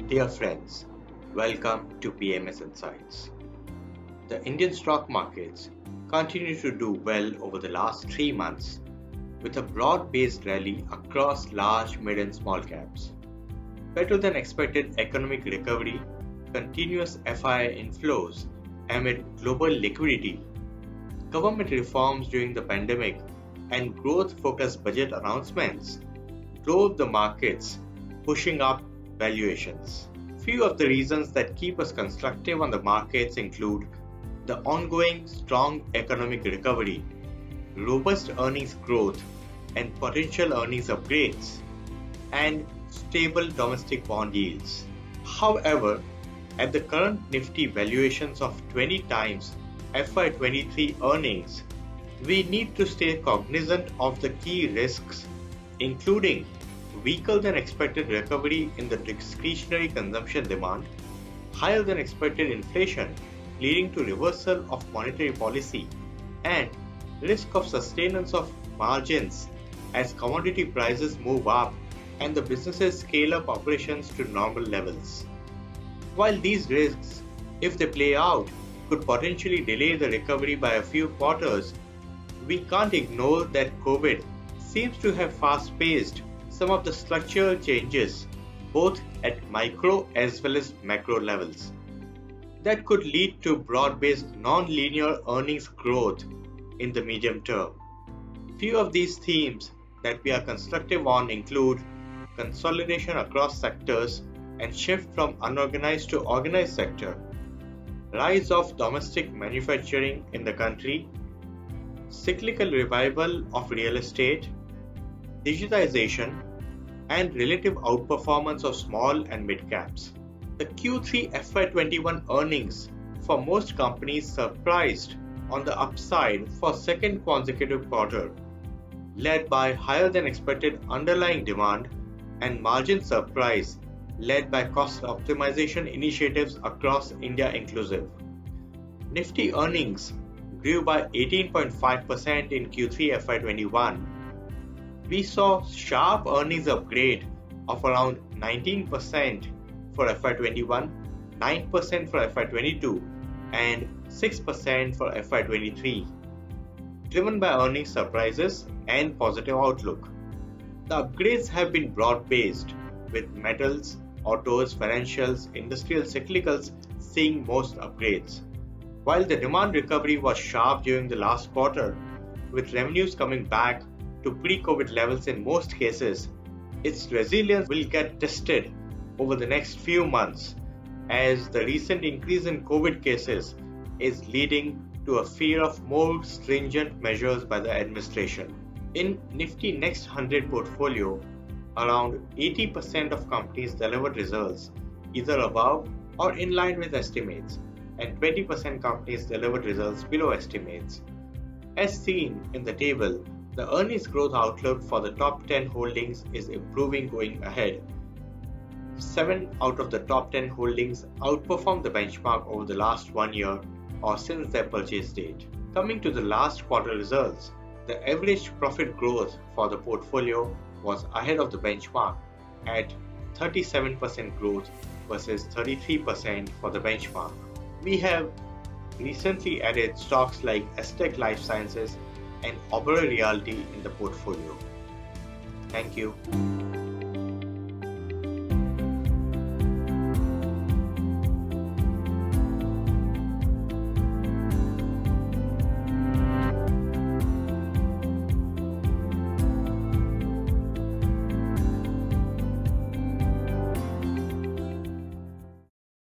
Dear friends, welcome to PMS Insights. The Indian stock markets continue to do well over the last 3 months with a broad-based rally across large, mid and small caps. Better than expected economic recovery, continuous FII inflows amid global liquidity, government reforms during the pandemic and growth-focused budget announcements drove the markets, pushing up valuations. Few of the reasons that keep us constructive on the markets include the ongoing strong economic recovery, robust earnings growth and potential earnings upgrades, and stable domestic bond yields. However, at the current Nifty valuations of 20 times FY23 earnings, we need to stay cognizant of the key risks, including weaker than expected recovery in the discretionary consumption demand, higher than expected inflation leading to reversal of monetary policy, and risk of sustenance of margins as commodity prices move up and the businesses scale up operations to normal levels. While these risks, if they play out, could potentially delay the recovery by a few quarters, we can't ignore that COVID seems to have fast-paced some of the structural changes both at micro as well as macro levels that could lead to broad-based non-linear earnings growth in the medium term. Few of these themes that we are constructive on include consolidation across sectors and shift from unorganized to organized sector, rise of domestic manufacturing in the country, cyclical revival of real estate, digitization, and relative outperformance of small and mid caps. The Q3 FY21 earnings for most companies surprised on the upside for second consecutive quarter, led by higher than expected underlying demand and margin surprise led by cost optimization initiatives across India inclusive. Nifty earnings grew by 18.5% in Q3 FY21. We saw sharp earnings upgrade of around 19% for FY21, 9% for FY22, and 6% for FY23, driven by earnings surprises and positive outlook. The upgrades have been broad-based, with metals, autos, financials, industrial cyclicals seeing most upgrades. While the demand recovery was sharp during the last quarter, with revenues coming back to pre-COVID levels in most cases, its resilience will get tested over the next few months as the recent increase in COVID cases is leading to a fear of more stringent measures by the administration. In Nifty Next 100 portfolio, around 80% of companies delivered results either above or in line with estimates, and 20% companies delivered results below estimates. As seen in the table, the earnings growth outlook for the top 10 holdings is improving going ahead. 7 out of the top 10 holdings outperformed the benchmark over the last 1 year or since their purchase date. Coming to the last quarter results, the average profit growth for the portfolio was ahead of the benchmark at 37% growth versus 33% for the benchmark. We have recently added stocks like Aztec Life Sciences and Oberoi Realty in the portfolio. Thank you.